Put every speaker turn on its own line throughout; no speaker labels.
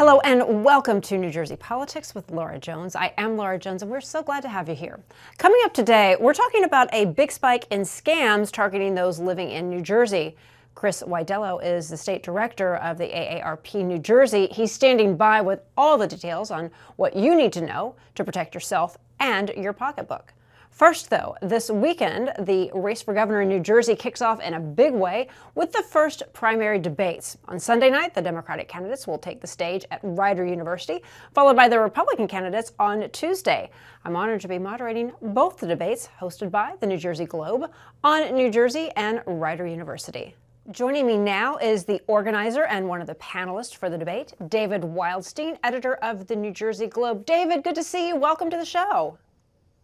Hello and welcome to New Jersey Politics with Laura Jones. I am Laura Jones and we're so glad to have you here. Coming up today, we're talking about a big spike in scams targeting those living in New Jersey. Chris Widelo is the state director of the AARP New Jersey. He's standing by with all the details on what you need to know to protect yourself and your pocketbook. First, though, this weekend, the race for governor in New Jersey kicks off in a big way with the first primary debates. On Sunday night, the Democratic candidates will take the stage at Rider University, followed by the Republican candidates on Tuesday. I'm honored to be moderating both the debates hosted by the New Jersey Globe on New Jersey and Rider University. Joining me now is the organizer and one of the panelists for the debate, David Wildstein, editor of the New Jersey Globe. David, good to see you. Welcome to the show.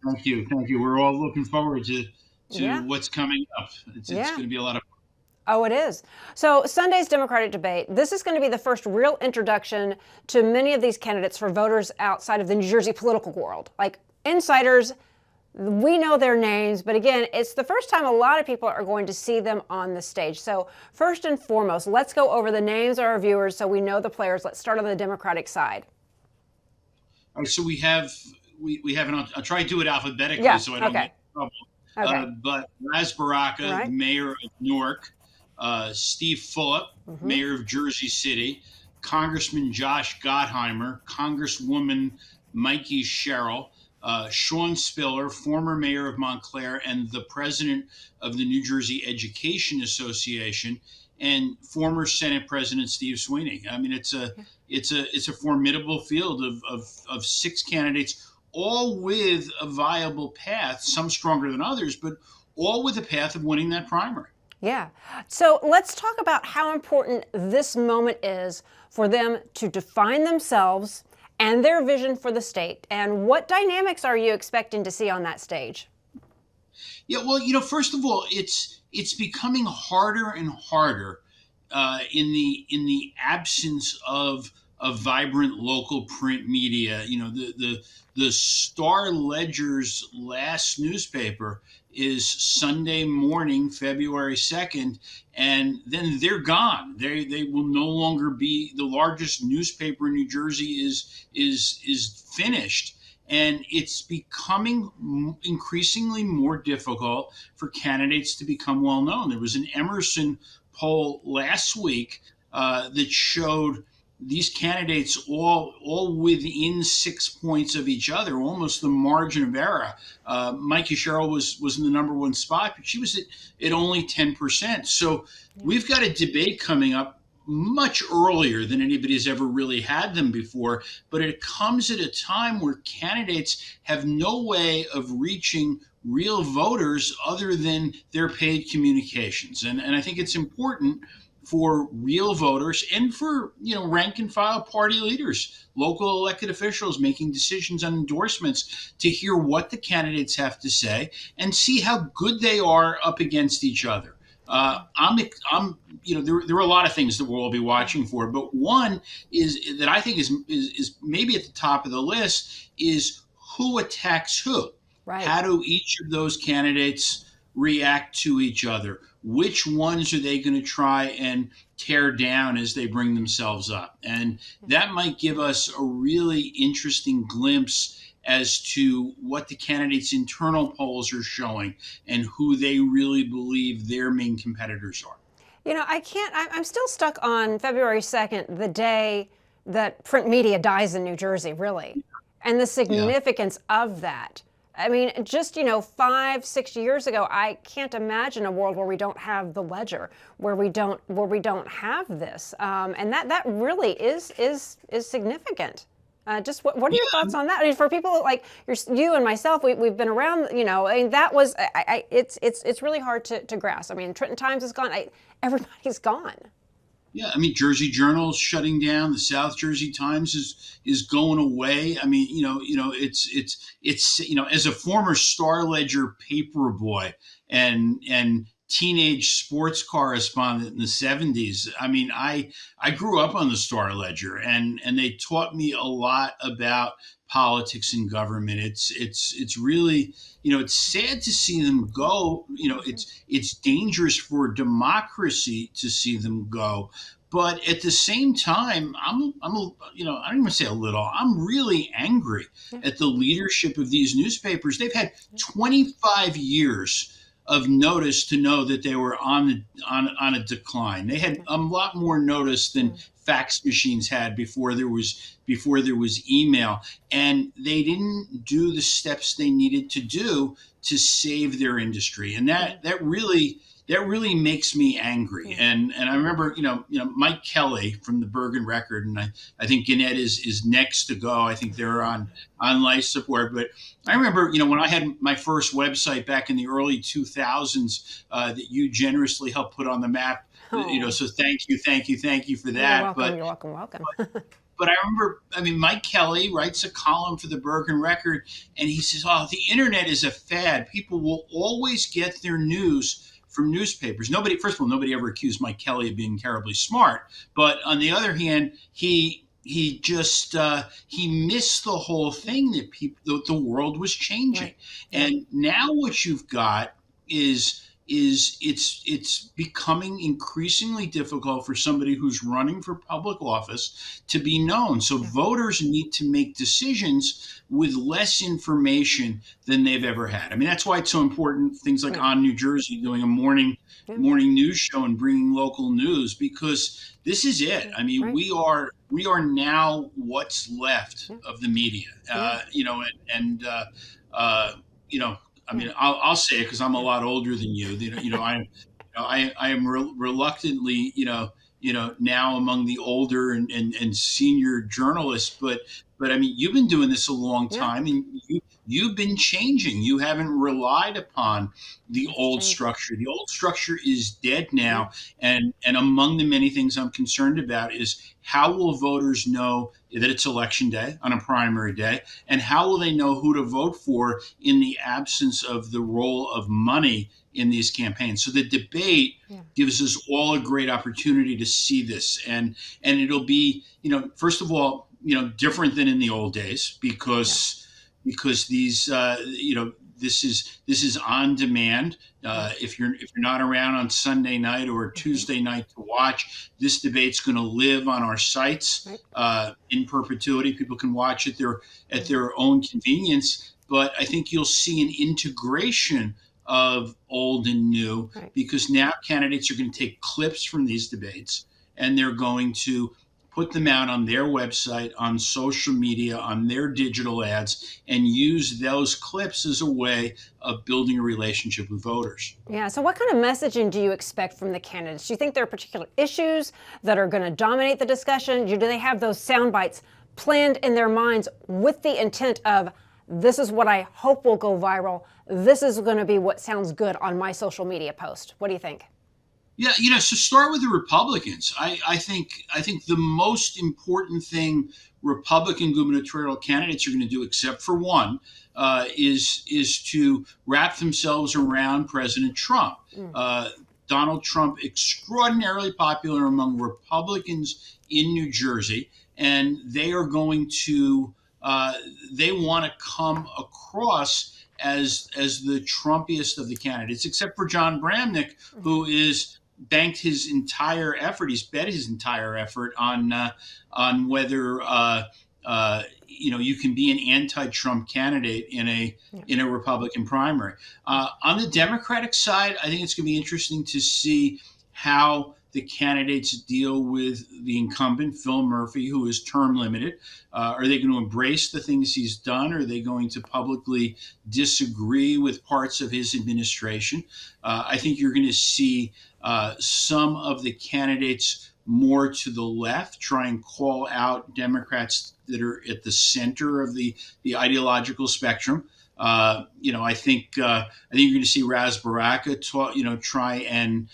Thank you. Thank you. We're all looking forward to what's coming up. It's going to be a lot of fun.
Oh, it is. So Sunday's Democratic debate, this is going to be the first real introduction to many of these candidates for voters outside of the New Jersey political world. Like insiders, we know their names, but again, it's the first time a lot of people are going to see them on the stage. So first and foremost, let's go over the names of our viewers so we know the players. Let's start on the Democratic side.
All right, so we have I'll try to do it alphabetically so I don't get in trouble.
Okay.
But Raz Baraka, mayor of Newark, Steve Fulop, mayor of Jersey City, Congressman Josh Gottheimer, Congresswoman Mikey Sherrill, Sean Spiller, former mayor of Montclair and the president of the New Jersey Education Association, and former Senate President Steve Sweeney. I mean, it's a formidable field of six candidates, all with a viable path, some stronger than others, but all with a path of winning that primary.
Yeah. So let's talk about how important this moment is for them to define themselves and their vision for the state. And what dynamics are you expecting to see on that stage?
Yeah, well, first of all, it's becoming harder and harder in the absence of a vibrant local print media. The Star Ledger's last newspaper is Sunday morning, February 2nd, and then they're gone. They will no longer be the largest newspaper in New Jersey. Is finished. And it's becoming increasingly more difficult for candidates to become well known. There was an Emerson poll last week that showed these candidates all within 6 points of each other, almost the margin of error. Mikey Sherrill was in the number one spot, but she was at only 10%. So we've got a debate coming up much earlier than anybody's ever really had them before, but it comes at a time where candidates have no way of reaching real voters other than their paid communications. And I think it's important for real voters and for rank and file party leaders, local elected officials making decisions on endorsements, to hear what the candidates have to say and see how good they are up against each other. There are a lot of things that we'll all be watching for, but one is that I think is maybe at the top of the list is who attacks who.
Right.
How do each of those candidates react to each other? Which ones are they going to try and tear down as they bring themselves up? And that might give us a really interesting glimpse as to what the candidates' internal polls are showing and who they really believe their main competitors are.
I'm still stuck on February 2nd, the day that print media dies in New Jersey, really, and the significance of that. I mean, just, 5-6 years ago, I can't imagine a world where we don't have the Ledger, where we don't have this, and that really is significant. Just what are your thoughts on that? I mean, for people like you and myself, we've been around. I mean, that was it's really hard to grasp. I mean, Trenton Times is gone. Everybody's gone.
Yeah, I mean, Jersey Journal's shutting down. The South Jersey Times is going away. I mean, it's as a former Star Ledger paper boy and teenage sports correspondent in the 70s. I mean, I grew up on the Star Ledger, and they taught me a lot about politics and government. It's really, it's sad to see them go. It's dangerous for democracy to see them go. But at the same time, I don't even say a little. I'm really angry
Yeah.
at the leadership of these newspapers. They've had 25 years of notice to know that they were on a decline. They had a lot more notice than fax machines had before there was email, and they didn't do the steps they needed to do to save their industry, and that really makes me angry. And I remember, Mike Kelly from the Bergen Record, and I think Gannett is next to go. I think they're on life support. But I remember, when I had my first website back in the early 2000s, that you generously helped put on the map.
Oh,
So thank you for
you're
that.
welcome. You're welcome. Welcome.
But I remember, Mike Kelly writes a column for the Bergen Record, and he says, "Oh, the internet is a fad. People will always get their news from newspapers." First of all, nobody ever accused Mike Kelly of being terribly smart. But on the other hand, he just he missed the whole thing that the world was changing.
Right. Yeah.
And now what you've got is it's becoming increasingly difficult for somebody who's running for public office to be known. So
Yeah.
voters need to make decisions with less information than they've ever had. I mean, that's why it's so important. Things like
Right.
On New Jersey doing a morning
Yeah.
news show and bringing local news, because this is it. I mean,
Right.
we are now what's left
Yeah.
of the media.
Yeah.
And you know, I mean, I'll say it because I'm a lot older than you. I am reluctantly, now among the older and senior journalists. But I mean, you've been doing this a long
Yeah.
time, and you've been changing. You haven't relied upon the
It's
old
changed.
structure. The old structure is dead
Yeah.
now, and among the many things I'm concerned about is how will voters know that it's election day on a primary day, and how will they know who to vote for in the absence of the role of money in these campaigns. So the debate
Yeah.
gives us all a great opportunity to see this, and it'll be, first of all, different than in the old days, because these this is on demand. If you're not around on Sunday night or Tuesday night to watch, this debate's going to live on our sites
Right.
in perpetuity. People can watch it at their own convenience. But I think you'll see an integration of old and new,
Right.
because now candidates are going to take clips from these debates, and they're going to put them out on their website, on social media, on their digital ads, and use those clips as a way of building a relationship with voters.
Yeah. So, what kind of messaging do you expect from the candidates? Do you think there are particular issues that are going to dominate the discussion? Do they have those sound bites planned in their minds with the intent of, this is what I hope will go viral, this is going to be what sounds good on my social media post? What do you think?
Yeah, so start with the Republicans. I think the most important thing Republican gubernatorial candidates are going to do, except for one, is to wrap themselves around President Trump. Donald Trump, extraordinarily popular among Republicans in New Jersey, and they are going to they want to come across as the Trumpiest of the candidates, except for John Bramnick, who is banked his entire effort. He's bet his entire effort on whether you can be an anti-Trump candidate in a Republican primary. On the Democratic side, I think it's going to be interesting to see how the candidates deal with the incumbent, Phil Murphy, who is term limited. Are they going to embrace the things he's done? Or are they going to publicly disagree with parts of his administration? I think you're going to see some of the candidates more to the left try and call out Democrats that are at the center of the ideological spectrum. I think you're going to see Raz Baraka try and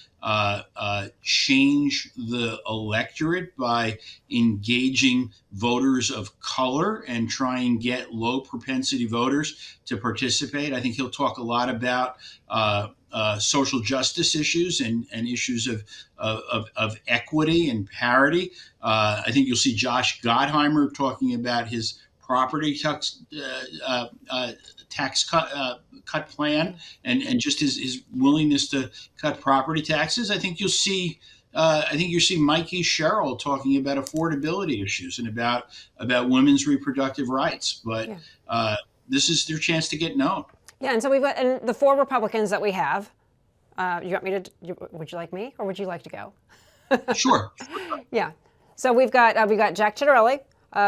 change the electorate by engaging voters of color and try and get low propensity voters to participate. I think he'll talk a lot about social justice issues and issues of equity and parity. I think you'll see Josh Gottheimer talking about his property tax cut plan and just his willingness to cut property taxes. I think you'll see I think you see Mikey Sherrill talking about affordability issues and about women's reproductive rights. But
Yeah.
this is their chance to get known.
Yeah, and so we've got and the four Republicans that we have. You want me to? Would you like me, or would you like to go?
Sure.
Yeah. So we've got Jack Ciattarelli,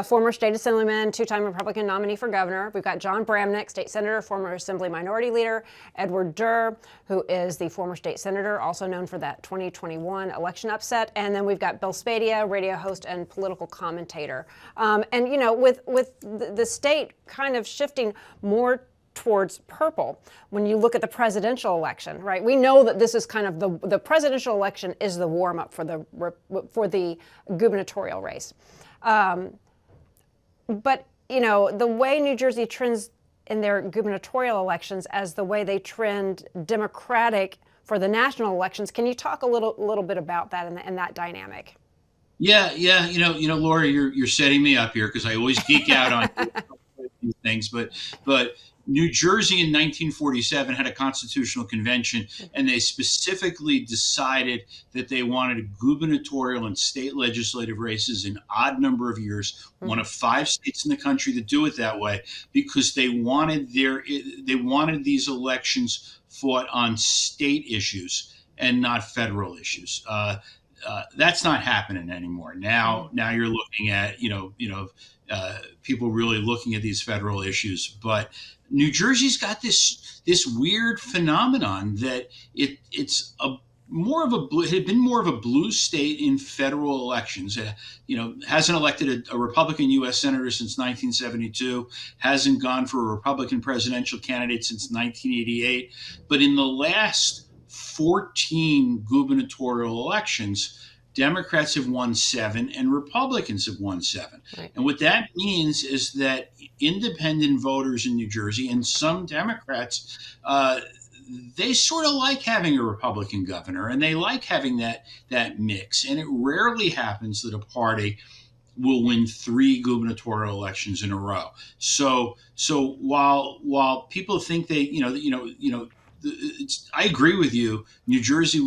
former state assemblyman, two-time Republican nominee for governor. We've got John Bramnick, state senator, former Assembly Minority Leader. Edward Durr, who is the former state senator, also known for that 2021 election upset. And then we've got Bill Spadea, radio host and political commentator. And with the state kind of shifting more towards purple when you look at the presidential election, right? We know that this is kind of the presidential election is the warm up for the gubernatorial race. But the way New Jersey trends in their gubernatorial elections as the way they trend Democratic for the national elections. Can you talk a little bit about that and that dynamic?
Yeah. Laura, you're setting me up here because I always geek out on these things, but New Jersey in 1947 had a constitutional convention, and they specifically decided that they wanted gubernatorial and state legislative races in odd number of years, one of 5 states in the country that do it that way, because they wanted these elections fought on state issues and not federal issues. That's not happening anymore. Now you're looking at people really looking at these federal issues, but New Jersey's got this weird phenomenon that it had been more of a blue state in federal elections. Hasn't elected a Republican U.S. senator since 1972, hasn't gone for a Republican presidential candidate since 1988. But in the last 14 gubernatorial elections, Democrats have won 7 and Republicans have won 7. Right. And what that means is that independent voters in New Jersey and some Democrats, they sort of like having a Republican governor, and they like having that mix. And it rarely happens that a party will win 3 gubernatorial elections in a row. So while people think they, I agree with you. New Jersey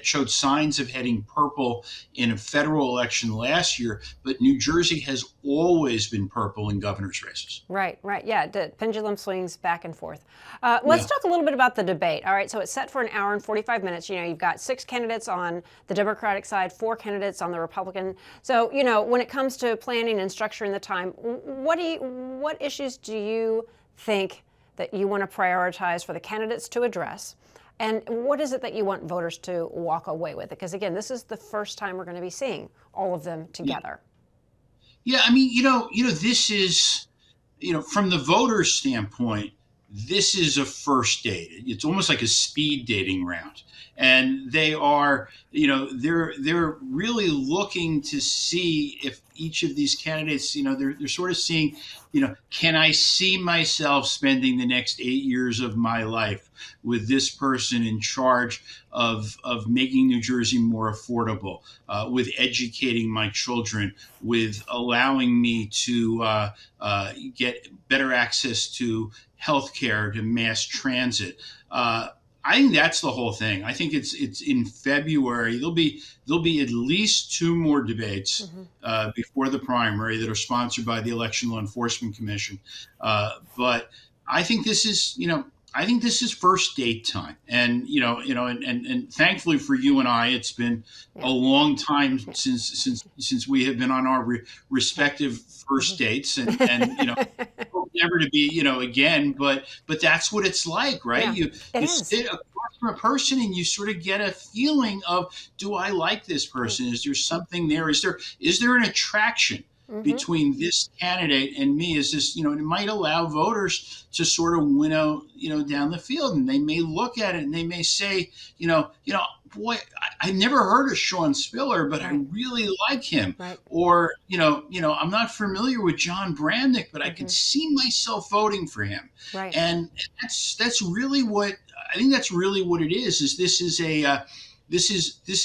showed signs of heading purple in a federal election last year, but New Jersey has always been purple in governor's races.
Right. Yeah, the pendulum swings back and forth. Let's talk a little bit about the debate. All right, so it's set for an hour and 45 minutes. You've got 6 candidates on the Democratic side, 4 candidates on the Republican. So, when it comes to planning and structuring the time, what issues do you think that you want to prioritize for the candidates to address? And what is it that you want voters to walk away with? Because again, this is the first time we're going to be seeing all of them together.
Yeah, I mean, this is, from the voter's standpoint, this is a first date. It's almost like a speed dating round. And they are, they're really looking to see if each of these candidates, they're sort of seeing, can I see myself spending the next 8 years of my life with this person in charge of making New Jersey more affordable, with educating my children, with allowing me to get better access to healthcare, to mass transit. I think that's the whole thing. I think it's in February. There'll be at least 2 more debates before the primary that are sponsored by the Election Law Enforcement Commission. But I think this is first date time, and and thankfully for you and I, it's been a long time since we have been on our respective first dates, and never to be again, but that's what it's like, right? You sit across from a person and you sort of get a feeling of, do I like this person? Is there something there? Is there an attraction between this candidate and me? Is this, it might allow voters to sort of winnow, down the field, and they may look at it and they may say, boy, I never heard of Sean Spiller, but I really like him. Right. Or, I'm not familiar with John Bramnick, but I could see myself voting for him. Right. And that's really what I think. That's really what it is. This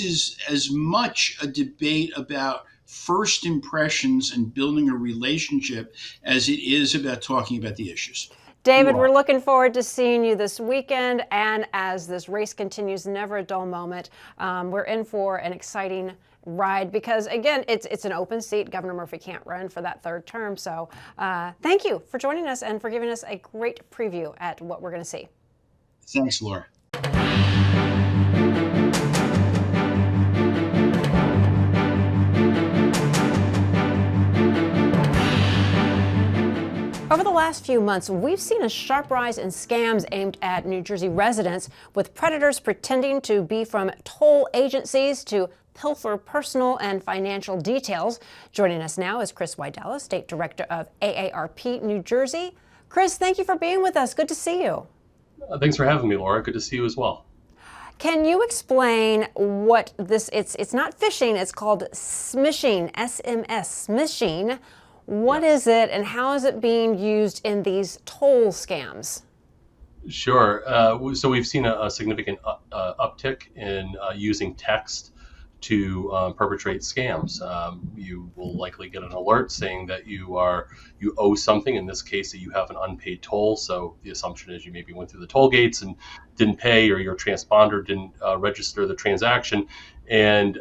is as much a debate about first impressions and building a relationship as it is about talking about the issues.
David,
You
we're
are.
looking forward to seeing you this weekend. And as this race continues, never a dull moment. We're in for an exciting ride because, again, it's an open seat. Governor Murphy can't run for that third term. So thank you for joining us and for giving us a great preview at what we're going to see.
Thanks, Laura.
Over the last few months, we've seen a sharp rise in scams aimed at New Jersey residents, with predators pretending to be from toll agencies to pilfer personal and financial details. Joining us now is Chris Widelo, State Director of AARP New Jersey. Chris, thank you for being with us. Good to see you.
Thanks for having me, Laura. Good to see you as well.
Can you explain what this, it's not phishing, it's called smishing, SMS, smishing. What is it and how is it being used in these toll scams?
Sure. So we've seen a significant uptick in using text to perpetrate scams. You will likely get an alert saying that you owe something. In this case, that you have an unpaid toll. So the assumption is you maybe went through the toll gates and didn't pay, or your transponder didn't register the transaction. And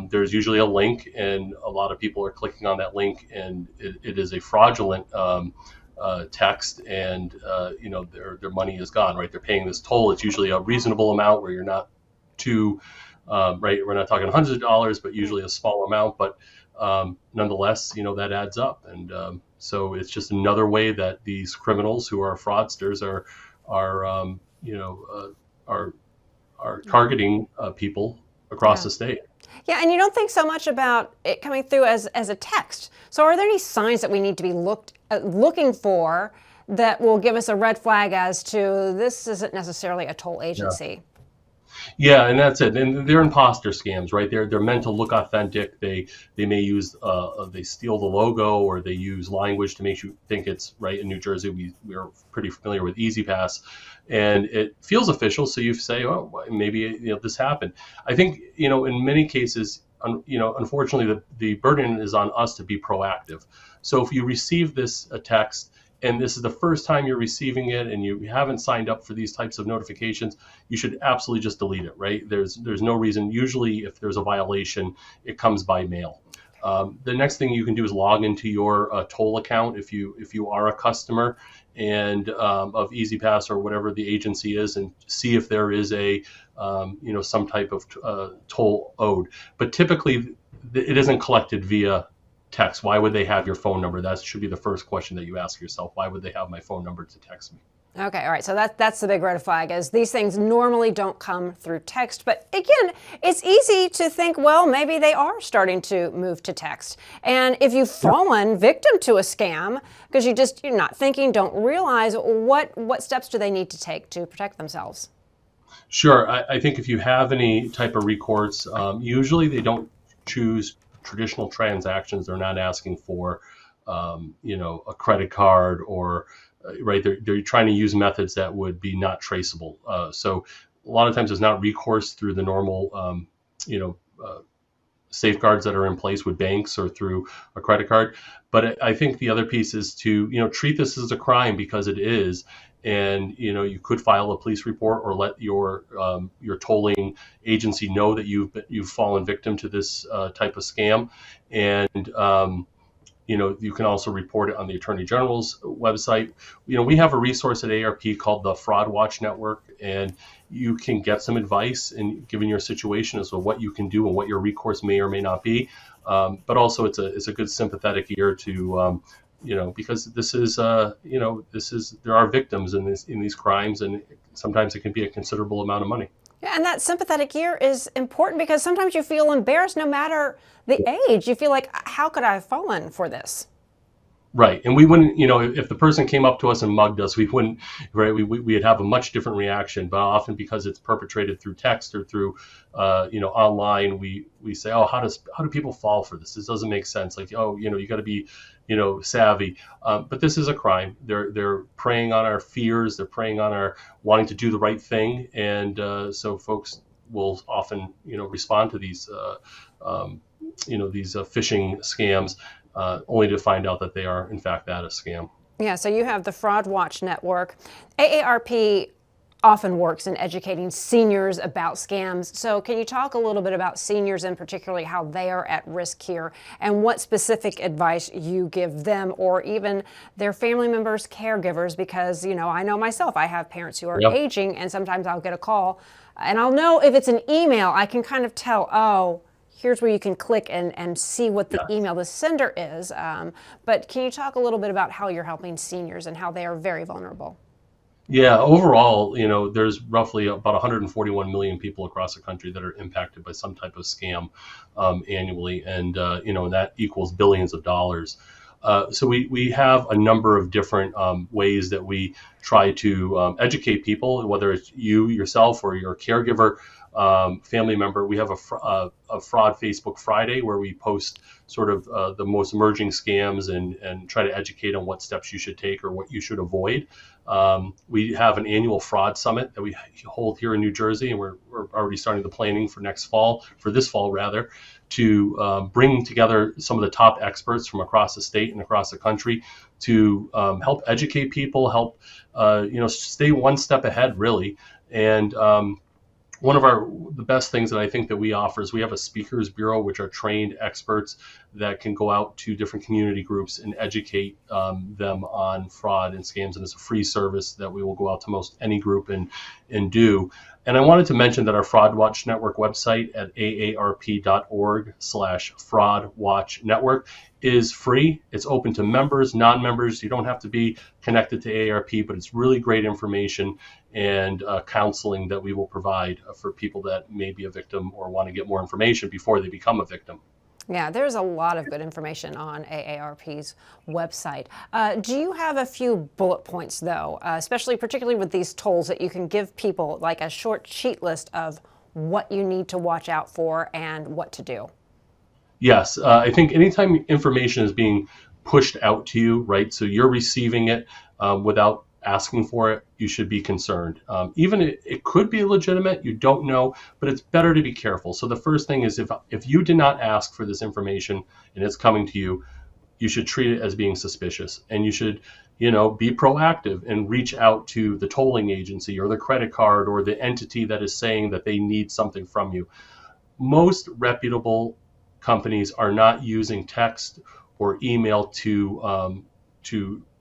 there's usually a link, and a lot of people are clicking on that link, and it is a fraudulent text, and their money is gone. Right? They're paying this toll. It's usually a reasonable amount where you're not too right. We're not talking hundreds of dollars, but usually a small amount. But nonetheless, that adds up, and so it's just another way that these criminals who are fraudsters are targeting people across the state.
Yeah, and you don't think so much about it coming through as a text. So are there any signs that we need to be looking for that will give us a red flag as to this isn't necessarily a toll agency?
Yeah, and that's it. And they're imposter scams, right? They're meant to look authentic. They may use they steal the logo, or they use language to make you think it's right. In New Jersey, we're pretty familiar with Easy Pass, and it feels official. So you say, oh, maybe this happened. I think in many cases, unfortunately, the burden is on us to be proactive. So if you receive this text, and this is the first time you're receiving it, and you haven't signed up for these types of notifications, you should absolutely just delete it, right? There's no reason. Usually, if there's a violation, it comes by mail. The next thing you can do is log into your toll account if you are a customer and of Easy Pass or whatever the agency is, and see if there is a some type of toll owed. But typically, it isn't collected via text. Why would they have your phone number? That should be the first question that you ask yourself. Why would they have my phone number to text me?
Okay, all right. So that's the big red flag, is these things normally don't come through text. But again, it's easy to think, well, maybe they are starting to move to text. And if you've fallen victim to a scam because you're not thinking, don't realize, what steps do they need to take to protect themselves?
Sure. I think if you have any type of recourse, usually they don't choose traditional transactions. They're not asking for, a credit card or, right. They're trying to use methods that would be not traceable. So a lot of times it's not recourse through the normal, safeguards that are in place with banks or through a credit card. But I think the other piece is to, treat this as a crime, because it is. And you could file a police report or let your tolling agency know that you've fallen victim to this type of scam, and you can also report it on the Attorney General's website. We have a resource at AARP called the Fraud Watch Network, and you can get some advice in given your situation as to what you can do and what your recourse may or may not be. But also, it's a good sympathetic ear to. Because this is, there are victims in these crimes, and sometimes it can be a considerable amount of money.
Yeah, and that sympathetic ear is important because sometimes you feel embarrassed no matter the age. You feel like, how could I have fallen for this?
Right. And we wouldn't, if the person came up to us and mugged us, we wouldn't, right, we'd have a much different reaction. But often, because it's perpetrated through text or through, online, we say, oh, how do people fall for this? This doesn't make sense. Like, oh, you got to be, savvy. But this is a crime. They're preying on our fears. They're preying on our wanting to do the right thing. And so folks will often, respond to these, these phishing scams. Only to find out that they are, in fact, that a scam.
Yeah, so you have the Fraud Watch Network. AARP often works in educating seniors about scams. So can you talk a little bit about seniors and particularly how they are at risk here and what specific advice you give them or even their family members, caregivers? Because, I know myself, I have parents who are
Yep.
aging and sometimes I'll get a call and I'll know if it's an email, I can kind of tell, oh, here's where you can click and see what the email the sender is. But can you talk a little bit about how you're helping seniors and how they are very vulnerable?
Yeah, overall, there's roughly about 141 million people across the country that are impacted by some type of scam annually, and that equals billions of dollars. So we have a number of different ways that we try to educate people, whether it's you yourself or your caregiver, family member. We have a fraud Facebook Friday where we post sort of the most emerging scams and try to educate on what steps you should take or what you should avoid. We have an annual fraud summit that we hold here in New Jersey, and we're already starting the planning for this fall rather, to bring together some of the top experts from across the state and across the country to help educate people, help stay one step ahead really. And one of the best things that I think that we offer is we have a speakers bureau, which are trained experts that can go out to different community groups and educate them on fraud and scams. And it's a free service that we will go out to most any group and do. And I wanted to mention that our Fraud Watch Network website at aarp.org/fraudwatchnetwork is free. It's open to members, non-members. You don't have to be connected to AARP, but it's really great information and counseling that we will provide for people that may be a victim or want to get more information before they become a victim.
Yeah, there's a lot of good information on AARP's website. Do you have a few bullet points, though, particularly with these tools that you can give people, like a short sheet list of what you need to watch out for and what to do?
Yes, I think anytime information is being pushed out to you, right, so you're receiving it without asking for it, you should be concerned. Even it could be legitimate, you don't know, but it's better to be careful. So the first thing is if you did not ask for this information and it's coming to you, you should treat it as being suspicious, and you should be proactive and reach out to the tolling agency or the credit card or the entity that is saying that they need something from you. Most reputable companies are not using text or email to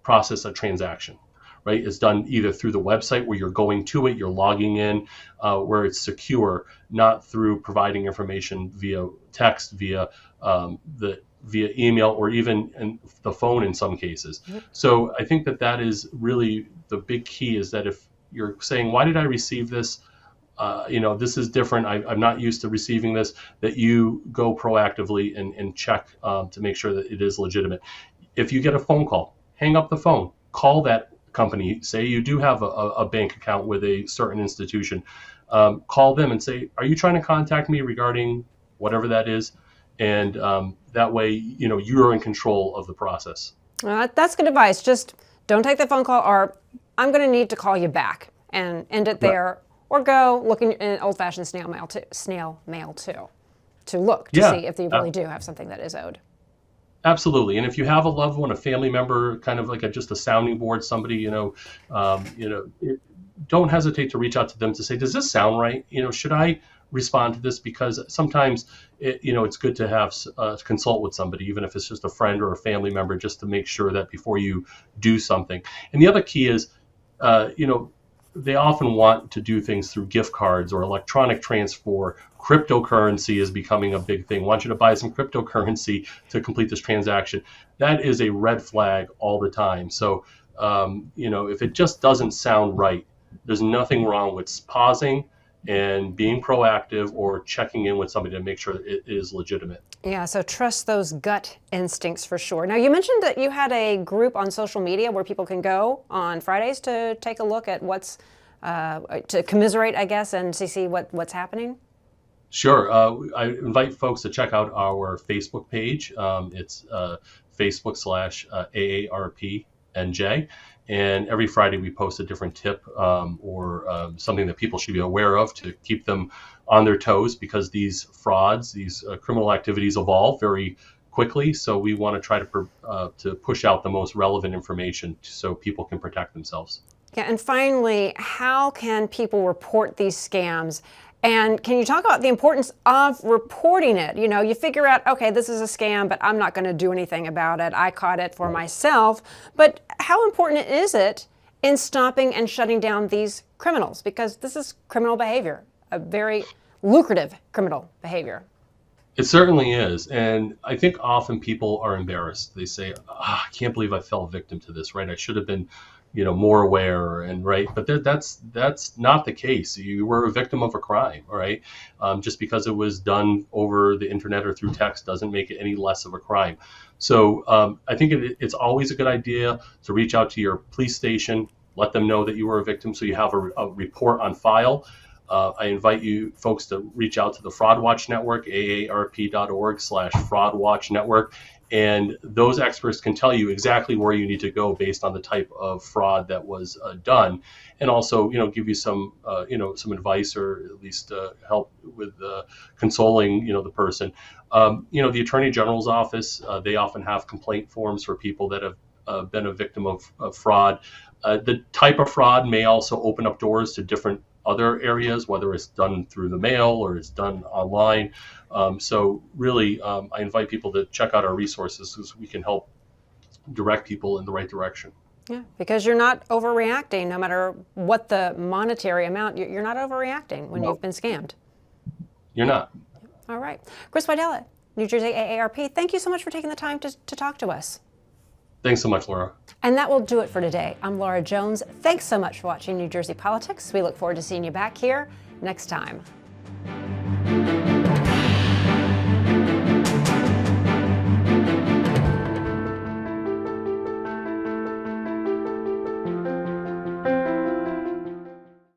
process a transaction. Right, it's done either through the website where you're going to it, you're logging in, where it's secure, not through providing information via text, via email, or even the phone in some cases. Mm-hmm. So I think that is really the big key, is that if you're saying, why did I receive this? This is different. I'm not used to receiving this, that you go proactively and check to make sure that it is legitimate. If you get a phone call, hang up the phone, call that company, say you do have a bank account with a certain institution, call them and say, are you trying to contact me regarding whatever that is? And that way, you're in control of the process.
That's good advice. Just don't take the phone call, or I'm going to need to call you back, and end it there. Right. Or go look in old-fashioned snail mail too, to look to see if they really do have something that is owed.
Absolutely. And if you have a loved one, a family member, kind of like just a sounding board, somebody, don't hesitate to reach out to them to say, does this sound right? Should I respond to this? Because sometimes it's good to have consult with somebody, even if it's just a friend or a family member, just to make sure that before you do something. And the other key is, they often want to do things through gift cards or electronic transfer. Cryptocurrency is becoming a big thing. Want you to buy some cryptocurrency to complete this transaction. That is a red flag all the time. So, if it just doesn't sound right, there's nothing wrong with pausing and being proactive or checking in with somebody to make sure that it is legitimate.
Yeah, so trust those gut instincts for sure. Now, you mentioned that you had a group on social media where people can go on Fridays to take a look at what's, to commiserate, I guess, and to see what's happening.
Sure. I invite folks to check out our Facebook page. It's Facebook/AARPNJ. And every Friday we post a different tip or something that people should be aware of to keep them on their toes, because these frauds, these criminal activities evolve very quickly. quickly. So we want to try to push out the most relevant information so people can protect themselves.
Yeah, and finally, how can people report these scams? And can you talk about the importance of reporting it? You know, you figure out, okay, this is a scam, but I'm not going to do anything about it. I caught it for myself. But how important is it in stopping and shutting down these criminals? Because this is criminal behavior, a very lucrative criminal behavior.
It certainly is. And I think often people are embarrassed. They say, I can't believe I fell victim to this, right? I should have been, more aware, and right. But that's not the case. You were a victim of a crime, all right? Just because it was done over the internet or through text doesn't make it any less of a crime. So I think it's always a good idea to reach out to your police station, let them know that you were a victim so you have a report on file. I invite you folks to reach out to the Fraud Watch Network, aarp.org/Fraud Watch Network. And those experts can tell you exactly where you need to go based on the type of fraud that was done, and also, give you some, some advice, or at least help with consoling, the person. The Attorney General's office, they often have complaint forms for people that have been a victim of fraud. The type of fraud may also open up doors to different other areas, whether it's done through the mail or it's done online. So really, I invite people to check out our resources because we can help direct people in the right direction.
Yeah, because you're not overreacting, no matter what the monetary amount, you're not overreacting when you've been scammed.
You're not.
All right. Chris Widelo, New Jersey AARP, thank you so much for taking the time to talk to us.
Thanks so much, Laura.
And that will do it for today. I'm Laura Jones. Thanks so much for watching New Jersey Politics. We look forward to seeing you back here next time.